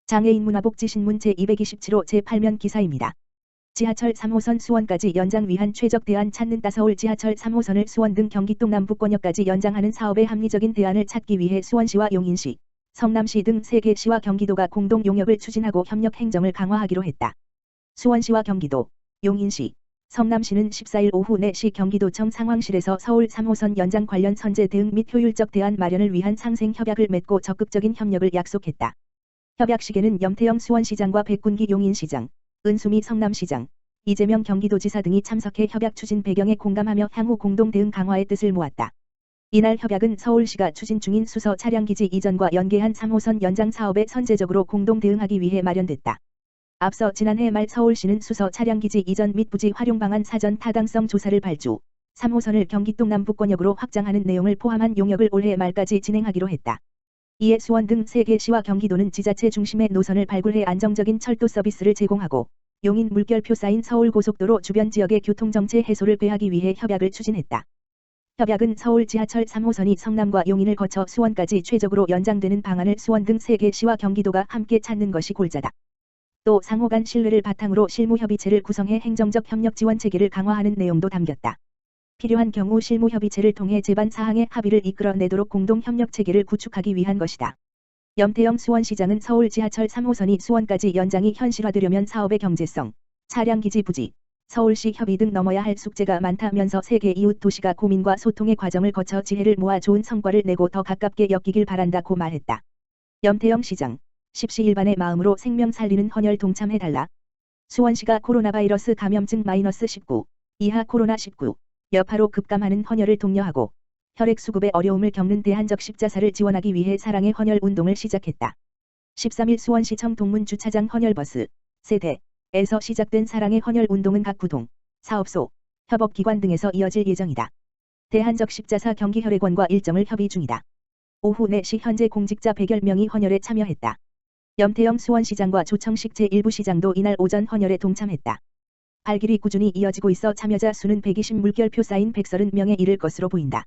장애인 문화복지신문 제227호 제8면 기사입니다. 지하철 3호선 수원까지 연장 위한 최적 대안 찾는다. 서울 지하철 3호선을 수원 등 경기 동남부권역까지 연장하는 사업의 합리적인 대안을 찾기 위해 수원시와 용인시, 성남시 등 3개 시와 경기도가 공동 용역을 추진하고 협력 행정을 강화하기로 했다. 수원시와 경기도, 용인시, 성남시는 14일 오후 4시 경기도청 상황실에서 서울 3호선 연장 관련 선제 대응 및 효율적 대안 마련을 위한 상생 협약을 맺고 적극적인 협력을 약속했다. 협약식에는 염태영 수원시장과 백군기 용인시장, 은수미 성남시장, 이재명 경기도지사 등이 참석해 협약 추진 배경에 공감하며 향후 공동 대응 강화의 뜻을 모았다. 이날 협약은 서울시가 추진 중인 수서 차량기지 이전과 연계한 3호선 연장 사업에 선제적으로 공동 대응하기 위해 마련됐다. 앞서 지난해 말 서울시는 수서 차량기지 이전 및 부지 활용 방안 사전 타당성 조사를 발주, 3호선을 경기 동남부권역으로 확장하는 내용을 포함한 용역을 올해 말까지 진행하기로 했다. 이에 수원 등 3개 시와 경기도는 지자체 중심의 노선을 발굴해 안정적인 철도 서비스를 제공하고 용인 물결표 쌓인 서울고속도로 주변 지역의 교통정체 해소를 꾀하기 위해 협약을 추진했다. 협약은 서울 지하철 3호선이 성남과 용인을 거쳐 수원까지 최적으로 연장되는 방안을 수원 등 3개 시와 경기도가 함께 찾는 것이 골자다. 또 상호 간 신뢰를 바탕으로 실무협의체를 구성해 행정적 협력 지원 체계를 강화하는 내용도 담겼다. 필요한 경우 실무협의체를 통해 제반 사항의 합의를 이끌어내도록 공동협력 체계를 구축하기 위한 것이다. 염태영 수원시장은 서울 지하철 3호선이 수원까지 연장이 현실화되려면 사업의 경제성, 차량기지 부지, 서울시 협의 등 넘어야 할 숙제가 많다면서 세계 이웃 도시가 고민과 소통의 과정을 거쳐 지혜를 모아 좋은 성과를 내고 더 가깝게 엮이길 바란다고 말했다. 염태영 시장, 십시일반의 마음으로 생명 살리는 헌혈 동참해달라. 수원시가 코로나 바이러스 감염증 -19 이하 코로나19 여파로 급감하는 헌혈을 독려하고 혈액 수급에 어려움을 겪는 대한적 십자사를 지원하기 위해 사랑의 헌혈 운동을 시작했다. 13일 수원시청 동문주차장 헌혈버스 세대에서 시작된 사랑의 헌혈 운동은 각 구동, 사업소, 협업기관 등에서 이어질 예정이다. 대한적 십자사 경기혈액원과 일정을 협의 중이다. 오후 4시 현재 공직자 100여 명이 헌혈에 참여했다. 염태영 수원시장과 조청식 제1부시장도 이날 오전 헌혈에 동참했다. 발길이 꾸준히 이어지고 있어 참여자 수는 120 물결표 쌓인 130명에 이를 것으로 보인다.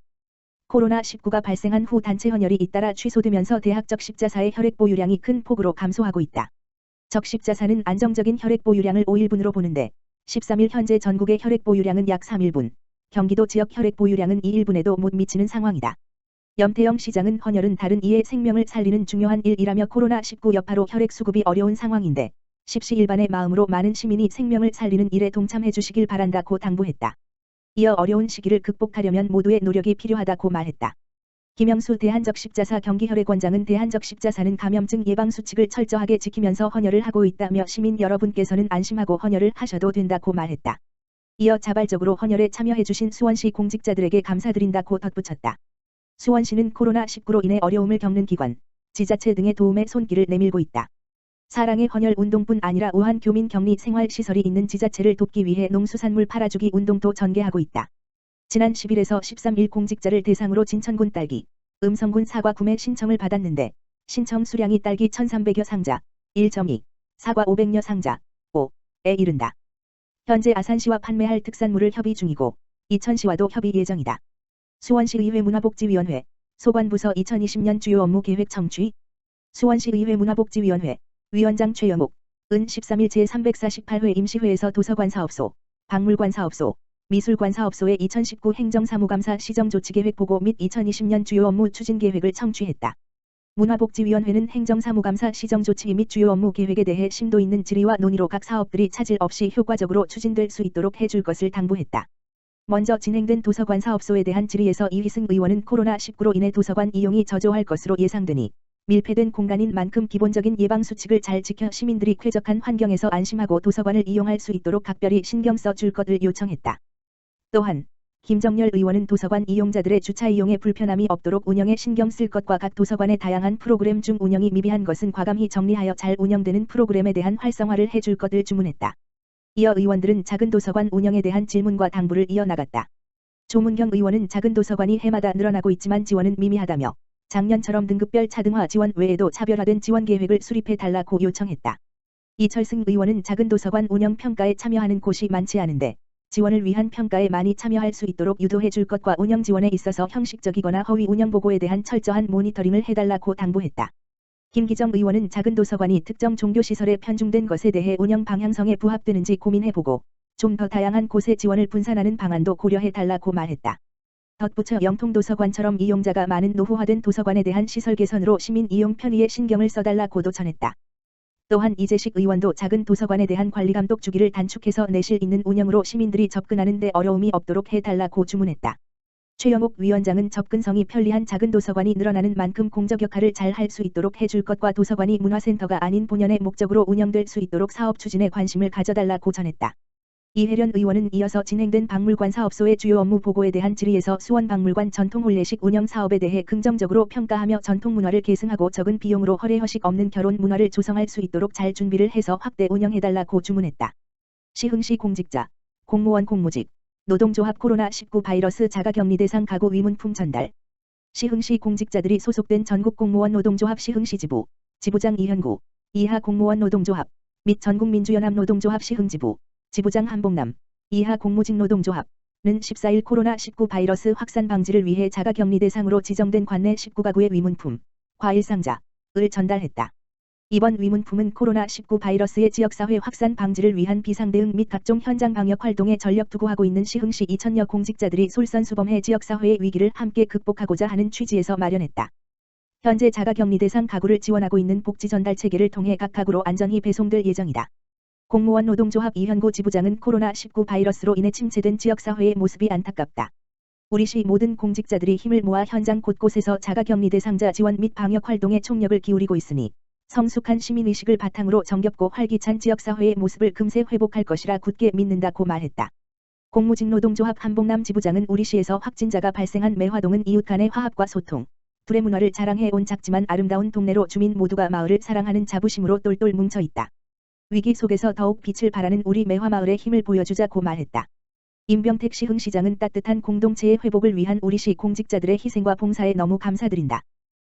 코로나19가 발생한 후 단체 헌혈이 잇따라 취소되면서 대학적 십자사의 혈액 보유량이 큰 폭으로 감소하고 있다. 적 십자사는 안정적인 혈액 보유량을 5일분으로 보는데 13일 현재 전국의 혈액 보유량은 약 3일분, 경기도 지역 혈액 보유량은 2일분에도 못 미치는 상황이다. 염태영 시장은 헌혈은 다른 이의 생명을 살리는 중요한 일이라며 코로나19 여파로 혈액 수급이 어려운 상황인데 십시일반의 마음으로 많은 시민이 생명을 살리는 일에 동참해 주시길 바란다고 당부했다. 이어 어려운 시기를 극복하려면 모두의 노력이 필요하다고 말했다. 김영수 대한적 십자사 경기혈액원장은 대한적 십자사는 감염증 예방 수칙을 철저하게 지키면서 헌혈을 하고 있다며 시민 여러분께서는 안심하고 헌혈을 하셔도 된다고 말했다. 이어 자발적으로 헌혈에 참여해 주신 수원시 공직자들에게 감사드린다고 덧붙였다. 수원시는 코로나19로 인해 어려움을 겪는 기관, 지자체 등의 도움에 손길을 내밀고 있다. 사랑의 헌혈 운동뿐 아니라 우한 교민 격리 생활시설이 있는 지자체를 돕기 위해 농수산물 팔아주기 운동도 전개하고 있다. 지난 10일에서 13일 공직자를 대상으로 진천군 딸기, 음성군 사과 구매 신청을 받았는데 신청 수량이 딸기 1,300여 상자, 1.2, 사과 500여 상자, 5에 이른다. 현재 아산시와 판매할 특산물을 협의 중이고 이천시와도 협의 예정이다. 수원시의회 문화복지위원회, 소관부서 2020년 주요 업무 계획 청취. 수원시의회 문화복지위원회 위원장 최영욱, 은 13일 제348회 임시회에서 도서관 사업소, 박물관 사업소, 미술관 사업소의 2019 행정사무감사 시정조치계획 보고 및 2020년 주요 업무 추진 계획을 청취했다. 문화복지위원회는 행정사무감사 시정조치 및 주요 업무 계획에 대해 심도 있는 질의와 논의로 각 사업들이 차질 없이 효과적으로 추진될 수 있도록 해줄 것을 당부했다. 먼저 진행된 도서관 사업소에 대한 질의에서 이휘승 의원은 코로나19로 인해 도서관 이용이 저조할 것으로 예상되니 밀폐된 공간인 만큼 기본적인 예방수칙을 잘 지켜 시민들이 쾌적한 환경에서 안심하고 도서관을 이용할 수 있도록 각별히 신경 써 줄 것을 요청했다. 또한 김정열 의원은 도서관 이용자들의 주차 이용에 불편함이 없도록 운영에 신경 쓸 것과 각 도서관의 다양한 프로그램 중 운영이 미비한 것은 과감히 정리하여 잘 운영되는 프로그램에 대한 활성화를 해줄 것을 주문했다. 이어 의원들은 작은 도서관 운영에 대한 질문과 당부를 이어나갔다. 조문경 의원은 작은 도서관이 해마다 늘어나고 있지만 지원은 미미하다며 작년처럼 등급별 차등화 지원 외에도 차별화된 지원 계획을 수립해 달라고 요청했다. 이철승 의원은 작은 도서관 운영 평가에 참여하는 곳이 많지 않은데 지원을 위한 평가에 많이 참여할 수 있도록 유도해 줄 것과 운영 지원에 있어서 형식적이거나 허위 운영 보고에 대한 철저한 모니터링을 해달라고 당부했다. 김기정 의원은 작은 도서관이 특정 종교시설에 편중된 것에 대해 운영 방향성에 부합되는지 고민해보고 좀 더 다양한 곳에 지원을 분산하는 방안도 고려해달라고 말했다. 덧붙여 영통도서관처럼 이용자가 많은 노후화된 도서관에 대한 시설 개선으로 시민 이용 편의에 신경을 써달라고도 전했다. 또한 이재식 의원도 작은 도서관에 대한 관리감독 주기를 단축해서 내실 있는 운영으로 시민들이 접근하는 데 어려움이 없도록 해달라고 주문했다. 최영욱 위원장은 접근성이 편리한 작은 도서관이 늘어나는 만큼 공적 역할을 잘 할 수 있도록 해줄 것과 도서관이 문화센터가 아닌 본연의 목적으로 운영될 수 있도록 사업 추진에 관심을 가져달라고 전했다. 이혜련 의원은 이어서 진행된 박물관 사업소의 주요 업무 보고에 대한 질의에서 수원박물관 전통혼례식 운영 사업에 대해 긍정적으로 평가하며 전통문화를 계승하고 적은 비용으로 허례허식 없는 결혼 문화를 조성할 수 있도록 잘 준비를 해서 확대 운영해달라고 주문했다. 시흥시 공직자, 공무원 공무직, 노동조합 코로나19 바이러스 자가격리 대상 가구 위문품 전달. 시흥시 공직자들이 소속된 전국공무원 노동조합 시흥시 지부, 지부장 이현구, 이하 공무원 노동조합 및 전국민주연합 노동조합 시흥지부, 지부장 한봉남, 이하 공무직 노동조합은 14일 코로나19 바이러스 확산 방지를 위해 자가격리 대상으로 지정된 관내 19가구의 위문품, 과일 상자를 전달했다. 이번 위문품은 코로나19 바이러스의 지역사회 확산 방지를 위한 비상대응 및 각종 현장 방역 활동에 전력 투구하고 있는 시흥시 2000여 공직자들이 솔선수범해 지역사회의 위기를 함께 극복하고자 하는 취지에서 마련했다. 현재 자가격리 대상 가구를 지원하고 있는 복지전달체계를 통해 각 가구로 안전히 배송될 예정이다. 공무원 노동조합 이현구 지부장은 코로나19 바이러스로 인해 침체된 지역사회의 모습이 안타깝다. 우리 시 모든 공직자들이 힘을 모아 현장 곳곳에서 자가격리 대상자 지원 및 방역 활동에 총력을 기울이고 있으니 성숙한 시민의식을 바탕으로 정겹고 활기찬 지역사회의 모습을 금세 회복할 것이라 굳게 믿는다고 말했다. 공무직 노동조합 한봉남 지부장은 우리시에서 확진자가 발생한 매화동은 이웃 간의 화합과 소통, 불의 문화를 자랑해온 작지만 아름다운 동네로 주민 모두가 마을을 사랑하는 자부심으로 똘똘 뭉쳐있다. 위기 속에서 더욱 빛을 발하는 우리 매화마을의 힘을 보여주자고 말했다. 임병택 시흥시장은 따뜻한 공동체의 회복을 위한 우리시 공직자들의 희생과 봉사에 너무 감사드린다.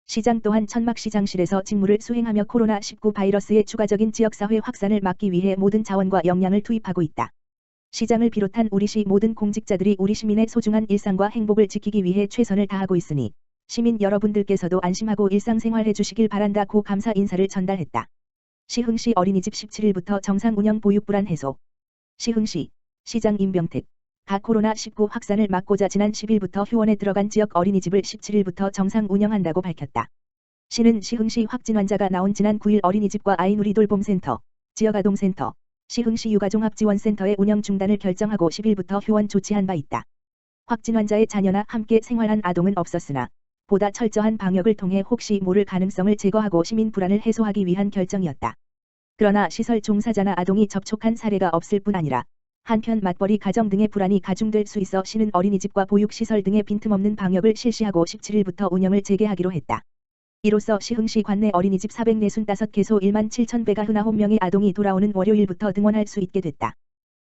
시장 또한 천막시장실에서 직무를 수행하며 코로나19 바이러스의 추가적인 지역사회 확산을 막기 위해 모든 자원과 역량을 투입하고 있다. 시장을 비롯한 우리시 모든 공직자들이 우리 시민의 소중한 일상과 행복을 지키기 위해 최선을 다하고 있으니 시민 여러분들께서도 안심하고 일상생활해 주시길 바란다고 감사 인사를 전달했다. 시흥시 어린이집 17일부터 정상 운영 보육 불안 해소. 시흥시 시장 임병택 가 코로나19 확산을 막고자 지난 10일부터 휴원에 들어간 지역 어린이집을 17일부터 정상 운영한다고 밝혔다. 시는 시흥시 확진 환자가 나온 지난 9일 어린이집과 아이누리 돌봄센터, 지역아동센터, 시흥시 육아종합지원센터의 운영 중단을 결정하고 10일부터 휴원 조치한 바 있다. 확진 환자의 자녀나 함께 생활한 아동은 없었으나 보다 철저한 방역을 통해 혹시 모를 가능성을 제거하고 시민 불안을 해소하기 위한 결정이었다. 그러나 시설 종사자나 아동이 접촉한 사례가 없을 뿐 아니라 한편 맞벌이 가정 등의 불안이 가중될 수 있어 시는 어린이집과 보육시설 등의 빈틈없는 방역을 실시하고 17일부터 운영을 재개하기로 했다. 이로써 시흥시 관내 어린이집 445개소 17,191명의 아동이 돌아오는 월요일부터 등원할 수 있게 됐다.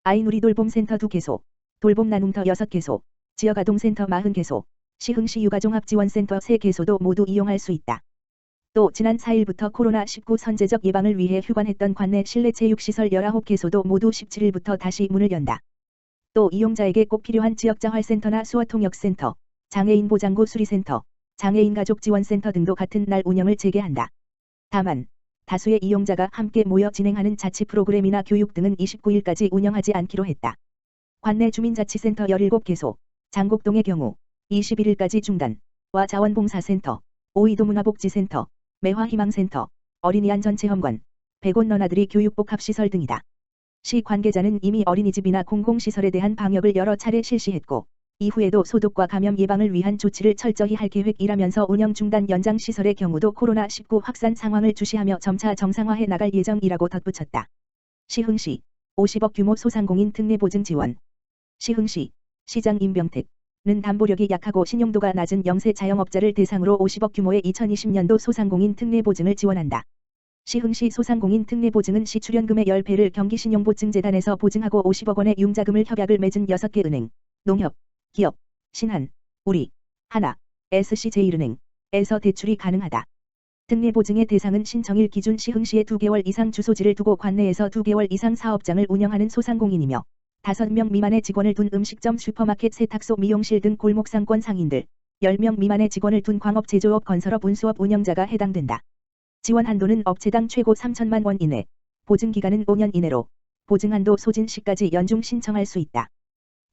아이누리 돌봄센터 2개소, 돌봄나눔터 6개소, 지역아동센터 40개소, 시흥시 육아종합지원센터 3개소도 모두 이용할 수 있다. 또 지난 4일부터 코로나19 선제적 예방을 위해 휴관했던 관내 실내체육시설 19개소도 모두 17일부터 다시 문을 연다. 또 이용자에게 꼭 필요한 지역자활센터나 수어통역센터, 장애인 보장구 수리센터, 장애인 가족지원센터 등도 같은 날 운영을 재개한다. 다만 다수의 이용자가 함께 모여 진행하는 자치 프로그램이나 교육 등은 29일까지 운영하지 않기로 했다. 관내 주민자치센터 17개소, 장곡동의 경우 21일까지 중단와 자원봉사센터, 오이도문화복지센터, 매화희망센터, 어린이안전체험관, 백온 너나들이 교육복합시설 등이다. 시 관계자는 이미 어린이집이나 공공시설에 대한 방역을 여러 차례 실시했고 이후에도 소독과 감염 예방을 위한 조치를 철저히 할 계획이라면서 운영 중단 연장 시설의 경우도 코로나19 확산 상황을 주시하며 점차 정상화해 나갈 예정이라고 덧붙였다. 시흥시 50억 규모 소상공인 특례보증 지원. 시흥시 시장 임병택 는 담보력이 약하고 신용도가 낮은 영세 자영업자를 대상으로 50억 규모의 2020년도 소상공인 특례보증을 지원한다. 시흥시 소상공인 특례보증은 시 출연금의 10배를 경기신용보증재단에서 보증하고 50억 원의 융자금을 협약을 맺은 6개 은행, 농협, 기업, 신한, 우리, 하나, SC제일은행에서 대출이 가능하다. 특례보증의 대상은 신청일 기준 시흥시에 2개월 이상 주소지를 두고 관내에서 2개월 이상 사업장을 운영하는 소상공인이며 5명 미만의 직원을 둔 음식점, 슈퍼마켓, 세탁소, 미용실 등 골목상권 상인들, 10명 미만의 직원을 둔 광업, 제조업, 건설업, 운수업 운영자가 해당된다. 지원 한도는 업체당 최고 3천만 원 이내, 보증기간은 5년 이내로, 보증한도 소진 시까지 연중 신청할 수 있다.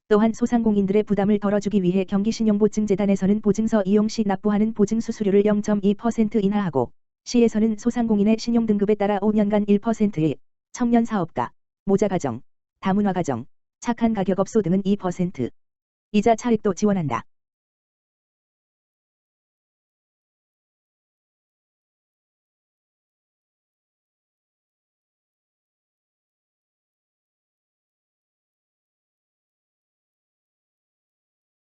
또한 소상공인들의 부담을 덜어주기 위해 경기신용보증재단에서는 보증서 이용 시 납부하는 보증수수료를 0.2% 인하하고, 시에서는 소상공인의 신용등급에 따라 5년간 1%의 청년사업가, 모자가정, 다문화가정, 착한 가격업소 등은 2% 이자 차익도 지원한다.